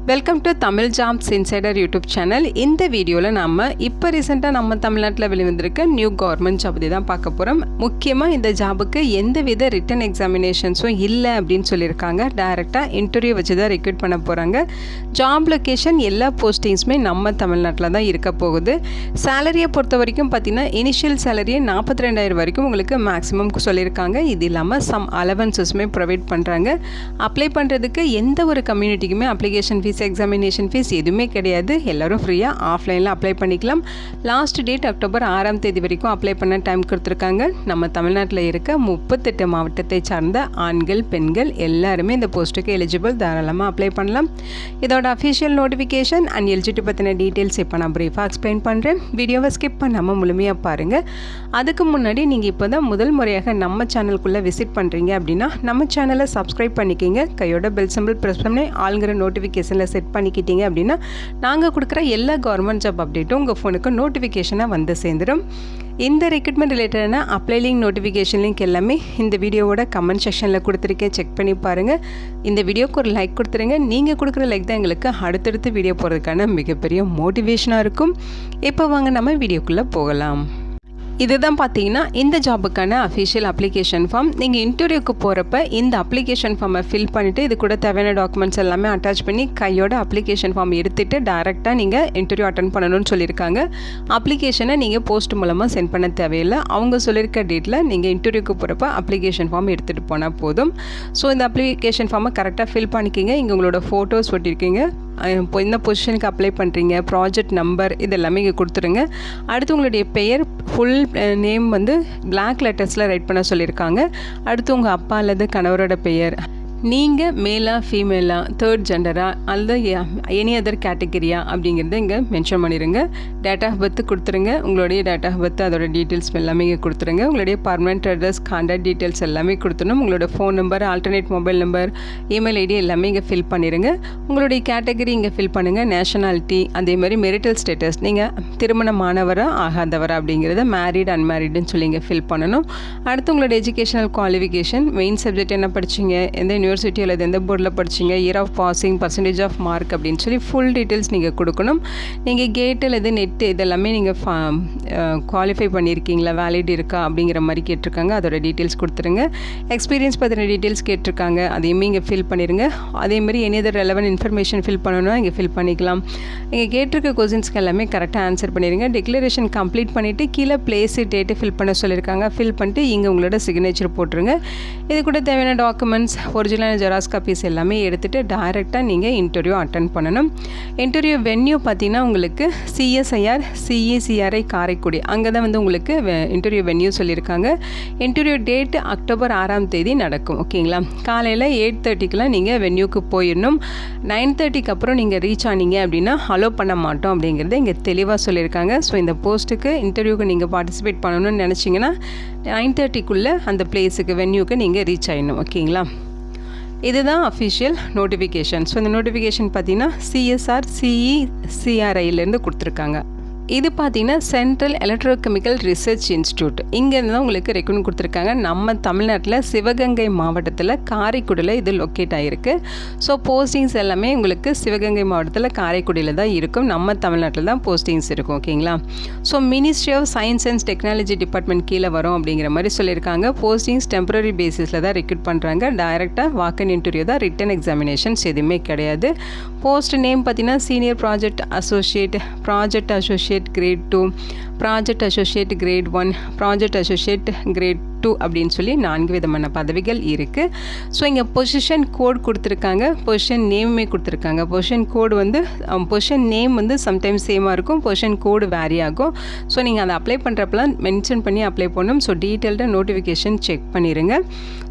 Welcome to Tamil jobs insider YouTube channel. இந்த வீடியோவில் நம்ம இப்போ ரீசெண்டாக நம்ம தமிழ்நாட்டில் வெளிவந்திருக்க நியூ கவர்மெண்ட் ஜாப் பற்றி தான் பார்க்க போகிறோம். முக்கியமாக இந்த ஜாபுக்கு எந்தவித ரிட்டன் எக்ஸாமினேஷன்ஸும் இல்லை அப்படின்னு சொல்லியிருக்காங்க. டைரெக்டாக இன்டர்வியூ வச்சு தான் ரெக்ரூட் பண்ண போகிறாங்க. ஜாப் லொக்கேஷன் எல்லா போஸ்டிங்ஸுமே நம்ம தமிழ்நாட்டில் தான் இருக்க போகுது. சேலரியை பொறுத்த வரைக்கும் பார்த்திங்கன்னா இனிஷியல் சேலரியை 42,000 வரைக்கும் உங்களுக்கு மேக்ஸிமம் சொல்லியிருக்காங்க. இது இல்லாமல் சம் அலவன்சஸுமே ப்ரொவைட் பண்ணுறாங்க. அப்ளை பண்ணுறதுக்கு எந்த ஒரு கம்யூனிட்டிக்குமே அப்ளிகேஷன் ஃபீஸ் எக்ஸாமினேஷன் ஃபீஸ் எதுவுமே கிடையாது. எல்லோரும் ஃப்ரீயாக ஆஃப்லைனில் அப்ளை பண்ணிக்கலாம். லாஸ்ட் டேட் அக்டோபர் 6ஆம் தேதி வரைக்கும் அப்ளை பண்ண டைம் கொடுத்துருக்காங்க. நம்ம தமிழ்நாட்டில் இருக்க 38 மாவட்டத்தை சார்ந்த ஆண்கள் பெண்கள் எல்லாருமே இந்த போஸ்ட்டுக்கு எலிஜிபிள். தாராளமாக அப்ளை பண்ணலாம். இதோட அஃபிஷியல் நோட்டிஃபிகேஷன் அண்ட் எலிஜிபிலிட்டி பற்றின டீட்டெயில்ஸ் இப்போ நான் ப்ரீஃபாக எக்ஸ்பிளைன் பண்ணுறேன். வீடியோவை ஸ்கிப் பண்ணாமல் முழுமையாக பாருங்கள். அதுக்கு முன்னாடி நீங்கள் இப்போ தான் முதல் முறையாக நம்ம சேனலுக்குள்ளே விசிட் பண்ணுறீங்க அப்படின்னா நம்ம சேனலை சப்ஸ்கிரைப் பண்ணிக்கிங்க. கையோட பெல் சிம்பிள் ப்ரெஸ் பண்ணி ஆளுங்கிற நோட்டிஃபிகேஷனில் செட் பண்ணிக்கிட்டீங்க அப்படின்னா நாங்கள் கொடுக்குற எல்லா கவர்மெண்ட் ஜாப் அப்டேட்டும் உங்கள் ஃபோனுக்கு நோட்டிஃபிகேஷனாக வந்து சேர்ந்துடும். இந்த ரெக்ரூட்மெண்ட் ரிலேட்டடான அப்ளை லிங்க் நோட்டிஃபிகேஷன் லிங்க் எல்லாமே இந்த வீடியோவோட கமெண்ட் செக்ஷனில் கொடுத்துருக்கேன். செக் பண்ணி பாருங்கள். இந்த வீடியோக்கு ஒரு லைக் கொடுத்துருங்க. நீங்கள் கொடுக்குற லைக் தான் எங்களுக்கு அடுத்தடுத்து வீடியோ போகிறதுக்கான மிகப்பெரிய மோட்டிவேஷனாக இருக்கும். இப்போ வாங்க நம்ம வீடியோக்குள்ளே போகலாம். இதுதான் பார்த்தீங்கன்னா இந்த ஜாபுக்கான அஃபிஷியல் அப்ளிகேஷன் ஃபார்ம். நீங்கள் இன்டர்வியூக்கு போகிறப்ப இந்த அப்ளிகேஷன் ஃபார்மை ஃபில் பண்ணிவிட்டு இது கூட தேவையான டாக்குமெண்ட்ஸ் எல்லாமே அட்டாச் பண்ணி கையோட அப்ளிகேஷன் ஃபார்ம் எடுத்துகிட்டு டேரெக்டாக நீங்கள் இன்டர்வியூ அட்டன் பண்ணணும்னு சொல்லியிருக்காங்க. அப்ளிகேஷனை நீங்கள் போஸ்ட் மூலமாக சென்ட் பண்ண தேவையில்லை. அவங்க சொல்லியிருக்க டேட்டில் நீங்கள் இன்டர்வியூக்கு போகிறப்ப அப்ளிகேஷன் ஃபார்ம் எடுத்துகிட்டு போனால் போதும். ஸோ இந்த அப்ளிகேஷன் ஃபார்மை கரெக்டாக ஃபில் பண்ணிக்கிங்க. இங்கே உங்களோட ஃபோட்டோஸ் ஒட்டியிருக்கீங்க. இப்போ என்ன பொசிஷனுக்கு அப்ளை பண்ணுறீங்க, ப்ராஜெக்ட் நம்பர் இது எல்லாமே இங்கே கொடுத்துருங்க. அடுத்து உங்களுடைய பெயர் ஃபுல் நேம் வந்து பிளாக் லெட்டர்ஸில் ரைட் பண்ண சொல்லியிருக்காங்க. அடுத்து உங்கள் அப்பா அல்லது கணவரோட பெயர், நீங்கள் மேலா ஃபீமேலா, தேர்ட் ஜெண்டரா அல்லது எனி அதர் கேட்டகரியா அப்படிங்கிறத இங்கே மென்ஷன் பண்ணிடுங்க. டேட் ஆஃப் பர்த் கொடுத்துருங்க. உங்களுடைய டேட் ஆஃப் பர்த் அதோட டீட்டெயில்ஸ் எல்லாமே இங்கே கொடுத்துருங்க. உங்களுடைய பர்மனெண்ட் அட்ரஸ், கான்டாக்ட் டீட்டெயில்ஸ் எல்லாமே கொடுத்துடணும். உங்களோட phone number, alternate mobile number, email ID எல்லாமே இங்கே ஃபில் பண்ணிடுங்க. உங்களுடைய கேட்டகரி இங்கே ஃபில் பண்ணுங்கள். நேஷனாலிட்டி, அதே மாதிரி மெரிட்டல் ஸ்டேட்டஸ், நீங்கள் திருமணமானவரா ஆகாதவரா அப்படிங்கிறத மேரிட் அன்மேரிடுன்னு சொல்லி இங்கே ஃபில் பண்ணணும். அடுத்து உங்களோட எஜுகேஷனல் குவாலிஃபிகேஷன், மெயின் சப்ஜெக்ட் என்ன படிச்சிங்க, எந்த யூனிவர்சிட்டி அல்லது எந்த போர்டில் படிச்சிங்க, year of passing, percentage of mark அப்படின்னு சொல்லி ஃபுல் டீட்டெயில்ஸ் நீங்கள் கொடுக்கணும். நீங்கள் கேட் அல்லது நெட்டு இதெல்லாமே நீங்கள் குவாலிஃபை பண்ணியிருக்கீங்களா, வேலிட் இருக்கா அப்படிங்கிற மாதிரி கேட்டிருக்காங்க. அதோட டீட்டெயில்ஸ் கொடுத்துருங்க. எக்ஸ்பீரியன்ஸ் பற்றின டீட்டெயில்ஸ் கேட்டிருக்காங்க. அதையுமே இங்கே ஃபில் பண்ணிடுங்க. அதேமாதிரி any other relevant information fill பண்ணணும்னா இங்கே ஃபில் பண்ணிக்கலாம். நீங்கள் கேட்டிருக்க கொஸ்டின்ஸ்க்கு எல்லாமே கரெக்டாக ஆன்சர் பண்ணிடுங்க. டிக்ளரேஷன் கம்ப்ளீட் பண்ணிவிட்டு கீழே பிளேஸு டேட்டு ஃபில் பண்ண சொல்லியிருக்காங்க. ஃபில் பண்ணிட்டு இங்கே உங்களோட சிக்னேச்சர் போட்டுருங்க. இது கூட தேவையான டாக்குமெண்ட்ஸ், ஒரிஜினல் ஜெராக்ஸ் காப்பீஸ் எல்லாமே எடுத்துகிட்டு டைரெக்டாக நீங்கள் இன்டர்வியூ அட்டன் பண்ணணும். இன்டர்வியூ வென்யூ பார்த்தீங்கன்னா உங்களுக்கு CSIR CECRI காரைக்குடி, அங்கே தான் வந்து உங்களுக்கு இன்டர்வியூ வென்யூ சொல்லியிருக்காங்க. இன்டர்வியூ டேட் அக்டோபர் 6ஆம் தேதி நடக்கும். ஓகேங்களா? காலையில் 8:30க்குலாம் நீங்கள் வென்யூக்கு போயிடணும். 9:30க்கு அப்புறம் நீங்கள் ரீச் ஆனீங்க அப்படின்னா அலோவ் பண்ண மாட்டோம் அப்படிங்கிறத இங்கே தெளிவாக சொல்லியிருக்காங்க. ஸோ இந்த போஸ்ட்டுக்கு இன்டர்வியூக்கு நீங்கள் பார்ட்டிசிபேட் பண்ணணும்னு நினச்சிங்கன்னா 9:30க்குள்ளே அந்த பிளேஸுக்கு வென்யூக்கு நீங்கள் ரீச் ஆகிடணும். ஓகேங்களா? இதுதான் அஃபிஷியல் நோட்டிஃபிகேஷன். ஸோ இந்த நோட்டிஃபிகேஷன் பார்த்தீங்கன்னா CSR CECRIலேருந்து கொடுத்துருக்காங்க. இது பார்த்தீங்கன்னா சென்ட்ரல் எலக்ட்ரோகெமிக்கல் ரிசர்ச் இன்ஸ்டியூட், இங்கேருந்து தான் உங்களுக்கு ரெக்கமெண்ட் கொடுத்துருக்காங்க. நம்ம தமிழ்நாட்டில் சிவகங்கை மாவட்டத்தில் காரைக்குடியில் இது லொக்கேட் ஆகிருக்கு. ஸோ போஸ்டிங்ஸ் எல்லாமே உங்களுக்கு சிவகங்கை மாவட்டத்தில் காரைக்குடியில் தான் இருக்கும். நம்ம தமிழ்நாட்டில் தான் போஸ்டிங்ஸ் இருக்கும். ஓகேங்களா? So ministry of science and technology department கீழே வரும் அப்படிங்கிற மாதிரி சொல்லியிருக்காங்க. போஸ்டிங்ஸ் டெம்பரரி பேசிஸில் தான் ரெக்ரூட் பண்ணுறாங்க. டைரெக்டாக வாக்-இன் இன்டர்வியூ தான், ரிட்டன் எக்ஸாமினேஷன்ஸ் எதுவுமே கிடையாது. போஸ்ட் நேம் பார்த்தீங்கன்னா senior project associate grade 2, project associate grade 1, project associate grade 2 அப்படின்னு சொல்லி 4 விதமான பதவிகள் இருக்குது. ஸோ இங்கே பொசிஷன் கோட் கொடுத்துருக்காங்க, பொசிஷன் நேமுமே கொடுத்துருக்காங்க. பொசிஷன் கோடு வந்து பொசிஷன் நேம் வந்து சம்டைம்ஸ் சேமாக இருக்கும், பொசிஷன் கோடு வேரி ஆகும். ஸோ நீங்கள் அதை அப்ளை பண்ணுறப்பெல்லாம் மென்ஷன் பண்ணி அப்ளை பண்ணணும். ஸோ டீட்டெயில்டாக நோட்டிஃபிகேஷன் செக் பண்ணிடுங்க.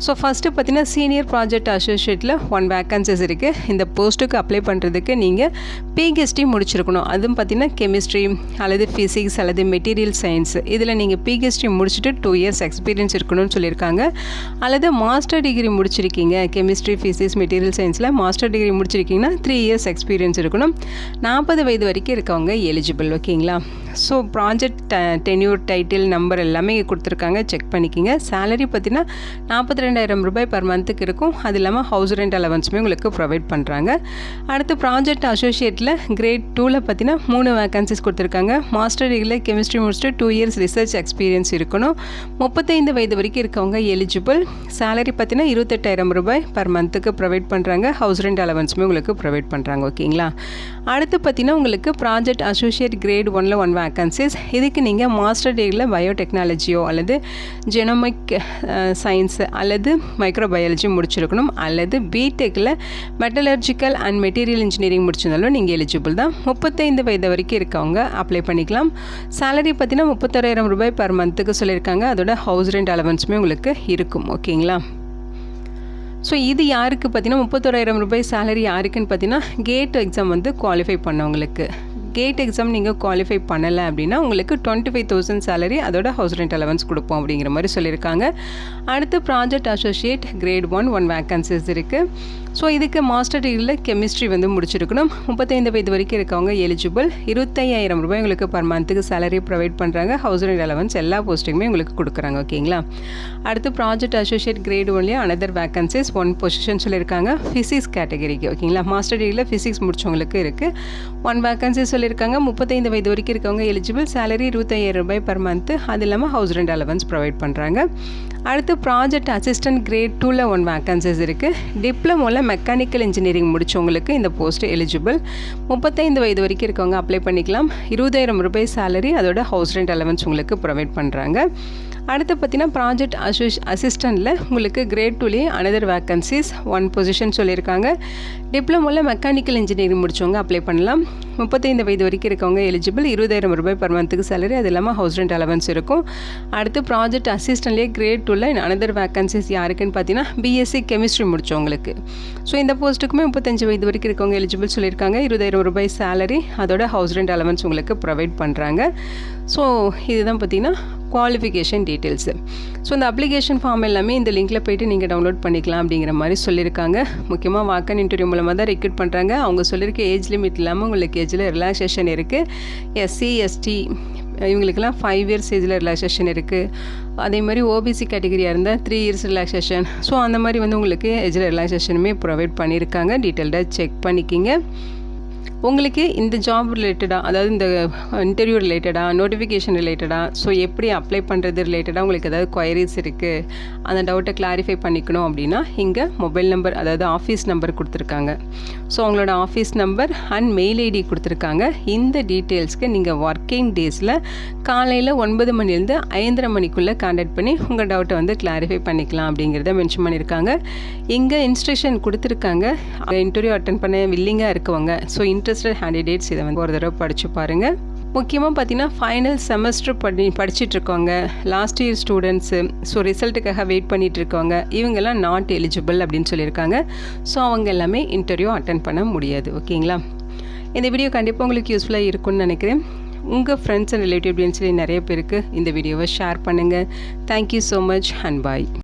ஸோ ஃபஸ்ட்டு பார்த்தீங்கன்னா சீனியர் ப்ராஜெக்ட் அசோசியேட்டில் 1 வேக்கன்சிஸ் இருக்குது. இந்த போஸ்ட்டுக்கு அப்ளை பண்ணுறதுக்கு நீங்கள் PhD முடிச்சிருக்கணும். அதுவும் பார்த்தீங்கன்னா கெமிஸ்ட்ரி அல்லது ஃபிசிக்ஸ் அல்லது மெட்டீரியல் சயின்ஸ் இதில் நீங்கள் PhD முடிச்சுட்டு 2 இயர்ஸ் எக்ஸ்பீரியன்ஸ் இருக்கணும்னு சொல்லியிருக்காங்க. அல்லது மாஸ்டர் டிகிரி முடிச்சிருக்கீங்க, கெமிஸ்ட்ரி ஃபிசிக்ஸ் மெட்டீரியல் சயின்ஸில் மாஸ்டர் டிகிரி முடிச்சிருக்கீங்கன்னா 3 இயர்ஸ் எக்ஸ்பீரியன்ஸ் இருக்கணும். 40 வயது வரைக்கும் இருக்கவங்க எலிஜிபிள். ஓகேங்களா? So project tenure title number எல்லாமே கொடுத்துருக்காங்க, செக் பண்ணிக்கிங்க. சேலரி பார்த்தீங்கன்னா 42,000 ரூபாய் பர் மந்த்துக்கு இருக்கும். அது இல்லாமல் ஹவுஸ் ரெண்ட் அலவன்ஸுமே உங்களுக்கு ப்ரொவைட் பண்ணுறாங்க. அடுத்து ப்ராஜெக்ட் அசோசியேட்டில் கிரேட் 2ல் பார்த்தீங்கன்னா 3 வேகன்சிஸ் கொடுத்துருக்காங்க. மாஸ்டர் டிகிரியில் கெமிஸ்ட்ரி முடிச்சுட்டு 2 இயர்ஸ் ரிசர்ச் எக்ஸ்பீரியன்ஸ் இருக்கணும். 35 வயது வரைக்கும் இருக்கவங்க எலிஜிபிள். சேலரி பார்த்தீங்கன்னா 28,000 ரூபாய் பர் மந்த்துக்கு ப்ரொவைட் பண்ணுறாங்க. ஹவுஸ் ரெண்ட் அலவன்ஸுமே உங்களுக்கு ப்ரொவைட் பண்ணுறாங்க. ஓகேங்களா. அடுத்து பார்த்தீங்கன்னா உங்களுக்கு ப்ராஜெக்ட் அசோசியேட் கிரேட் 1ல் 1 வேகன்சிஸ். இதுக்கு நீங்கள் மாஸ்டர் டிகிரியில் பயோடெக்னாலஜியோ அல்லது ஜெனோமிக் சயின்ஸ் அல்லது மைக்ரோபயாலஜி முடிச்சிருக்கணும், அல்லது பிடெக்கில் மெட்டலர்ஜிக்கல் அண்ட் மெட்டீரியல் இன்ஜினியரிங் முடிச்சிருந்தாலும் நீங்கள் எலிஜிபிள் தான். 35 வயது வரைக்கும் இருக்கவங்க அப்ளை பண்ணிக்கலாம். சேலரி பார்த்தீங்கன்னா 31,000 ரூபாய் பர் மந்த்துக்கு சொல்லியிருக்காங்க. அதோட ஹவுஸ் ரெண்ட் அலவன்ஸுமே உங்களுக்கு இருக்கும். ஓகேங்களா. ஸோ இது யாருக்கு பார்த்தீங்கன்னா 31,000 ரூபாய் சேலரி யாருக்குன்னு பார்த்தீங்கன்னா கேட் எக்ஸாம் வந்து குவாலிஃபை பண்ணவங்களுக்கு. கேட் எக்ஸாம் நீங்கள் குவாலிஃபை பண்ணலை அப்படின்னா உங்களுக்கு 25,000 சேலரி, அதோட ஹவுஸ் ரெண்ட் அலவன்ஸ் கொடுப்போம் அப்படிங்கிற மாதிரி சொல்லியிருக்காங்க. அடுத்து ப்ராஜெக்ட் அசோசியேட் கிரேட் 1 வேகன்சிஸ் இருக்குது. ஸோ இதுக்கு மாஸ்டர் டிகிரியில் கெமிஸ்ட்ரி வந்து முடிச்சிருக்கணும். 35 வயது வரைக்கும் இருக்கவங்க எலிஜிபிள். 25,000 ரூபாய் உங்களுக்கு பர் மந்த்துக்கு சேலரி ப்ரொவைட் பண்ணுறாங்க. ஹவுஸ் ரெண்ட் அலவன்ஸ் எல்லா போஸ்டிங்குமே உங்களுக்கு கொடுக்குறாங்க. ஓகேங்களா. அடுத்து ப்ராஜெக்ட் அசோசியேட் கிரேட் 1லேயே அனதர் வேகன்சிஸ் 1 பொசிஷன் சொல்லியிருக்காங்க ஃபிசிக்ஸ் கேட்டகரிக்கு. ஓகேங்களா. மாஸ்டர் டிகிரியில் ஃபிசிக்ஸ் முடிச்சவங்களுக்கு இருக்குது. 1 வேகன்சிஸ் சொல்லியிருக்காங்க. 35 வயது வரைக்கும் இருக்கவங்க எலிஜிபிள். சேலரி 25,000 ரூபாய் பர் மந்த்து. அது இல்லாமல் ஹவுஸ் ரெண்ட் அலவன்ஸ் ப்ரொவைட் பண்ணுறாங்க. அடுத்து ப்ராஜெக்ட் அசிஸ்டன்ட் கிரேட் 2ல் 1 வேகன்சிஸ் இருக்குது. டிப்ளமோவில் மெக்கானிக்கல் இன்ஜினியரிங் முடித்தவங்களுக்கு இந்த போஸ்ட் எலிஜிபிள். 35 வயது வரைக்கும் இருக்கவங்க அப்ளை பண்ணிக்கலாம். 20,000 ரூபாய் சேலரி, அதோட ஹவுஸ் ரெண்ட் அலவன்ஸ் உங்களுக்கு ப்ரொவைட் பண்ணுறாங்க. அடுத்து பார்த்தீங்கன்னா ப்ராஜெக்ட் அசிஸ்டண்ட்டில் உங்களுக்கு கிரேட் 2லேயே அனதர் வேகன்சிஸ் 1 பொசிஷன் சொல்லியிருக்காங்க. டிப்ளமோவில் மெக்கானிக்கல் இன்ஜினியரிங் முடித்தவங்க அப்ளை பண்ணலாம். 35 வயது வரைக்கும் இருக்கவங்க எலிஜிபிள். 20,000 ரூபாய் பர் மந்த்துக்கு சேலரி, அது இல்லாமல் ஹவுஸ் ரெண்ட் அலவன்ஸ் இருக்கும். அடுத்து ப்ராஜெக்ட் அசிஸ்டண்ட்லேயே கிரேட் 2ல் அனதர் வேகன்சிஸ் யாருக்குன்னு பார்த்தீங்கன்னா பிஎஸ்சி கெமிஸ்ட்ரி முடித்தவங்களுக்கு. ஸோ இந்த போஸ்ட்டுக்குமே 35 வயது வரைக்கும் இருக்கவங்க எலிஜிபிள் சொல்லியிருக்காங்க. 20,000 ரூபாய் சேலரி, அதோட ஹவுஸ் ரெண்ட் அலவன்ஸ் உங்களுக்கு ப்ரொவைட் பண்ணுறாங்க. ஸோ இதுதான் பார்த்தீங்கன்னா குவாலிஃபிகேஷன் டீட்டெயில்ஸு. ஸோ இந்த அப்ளிகேஷன் ஃபார்ம் எல்லாமே இந்த லிங்க்கில் போய்ட்டு நீங்கள் டவுன்லோட் பண்ணிக்கலாம் அப்படிங்கிற மாதிரி சொல்லியிருக்காங்க. முக்கியமாக வாக்கன் இன்டர்வியூ மூலமாக தான் ரெக்ரூட் பண்ணுறாங்க. அவங்க சொல்லியிருக்க ஏஜ் லிமிட் இல்லாமல் உங்களுக்கு ஏஜில் ரிலாக்ஸேஷன் இருக்குது. எஸ்சி எஸ்டி இவங்களுக்கெல்லாம் 5 இயர்ஸ் ஏஜில் ரிலாக்ஸேஷன் இருக்குது. அதே மாதிரி ஓபிசி கேட்டகரியாக இருந்தால் 3 இயர்ஸ் ரிலாக்ஸேஷன். ஸோ அந்த மாதிரி வந்து உங்களுக்கு ஏஜில் ரிலாக்ஸேஷனுமே ப்ரொவைட் பண்ணியிருக்காங்க. டீட்டெயில்டாக செக் பண்ணிக்கிங்க. உங்களுக்கு இந்த ஜாப் ரிலேட்டடாக, அதாவது இந்த இன்டர்வியூ ரிலேட்டடாக, நோட்டிஃபிகேஷன் ரிலேட்டடாக, ஸோ எப்படி அப்ளை பண்ணுறது ரிலேட்டடாக உங்களுக்கு ஏதாவது குவைரிஸ் இருக்குது, அந்த டவுட்டை கிளாரிஃபை பண்ணிக்கணும் அப்படின்னா இங்கே மொபைல் நம்பர், அதாவது ஆஃபீஸ் நம்பர் கொடுத்துருக்காங்க. ஸோ அவங்களோட office number and mail ID கொடுத்துருக்காங்க. இந்த டீட்டெயில்ஸ்க்கு நீங்கள் ஒர்க்கிங் டேஸில் காலையில் 9 மணிலேருந்து 5:30 மணிக்குள்ளே கான்டாக்ட் பண்ணி உங்கள் டவுட்டை வந்து கிளாரிஃபை பண்ணிக்கலாம் அப்படிங்கிறத மென்ஷன் பண்ணியிருக்காங்க. இங்கே இன்ஸ்ட்ரக்ஷன் கொடுத்துருக்காங்க. இன்டர்வியூ அட்டன் பண்ண வில்லிங்காக இருக்கவங்க, ஸோ இன்ட்ரெஸ்டட் கேண்டிடேட்ஸ் இதை வந்து ஒரு தடவை படித்து பாருங்கள். முக்கியமாக பார்த்தீங்கன்னா ஃபைனல் செமஸ்டர் படிச்சுட்ருக்கவங்க, லாஸ்ட் இயர் ஸ்டூடெண்ட்ஸு, ஸோ ரிசல்ட்டுக்காக வெயிட் பண்ணிகிட்டு இருக்கவங்க, இவங்கெல்லாம் நாட் எலிஜிபிள் அப்படின்னு சொல்லியிருக்காங்க. ஸோ அவங்க எல்லாமே இன்டர்வியூ அட்டன் பண்ண முடியாது. ஓகேங்களா. இந்த வீடியோ கண்டிப்பாக உங்களுக்கு யூஸ்ஃபுல்லாக இருக்கும்னு நினைக்கிறேன். உங்கள் ஃப்ரெண்ட்ஸ் அண்ட் ரிலேட்டிவ் அப்படின்னு சொல்லி நிறைய பேருக்கு இந்த வீடியோவை ஷேர் பண்ணுங்கள். Thank you so much and bye.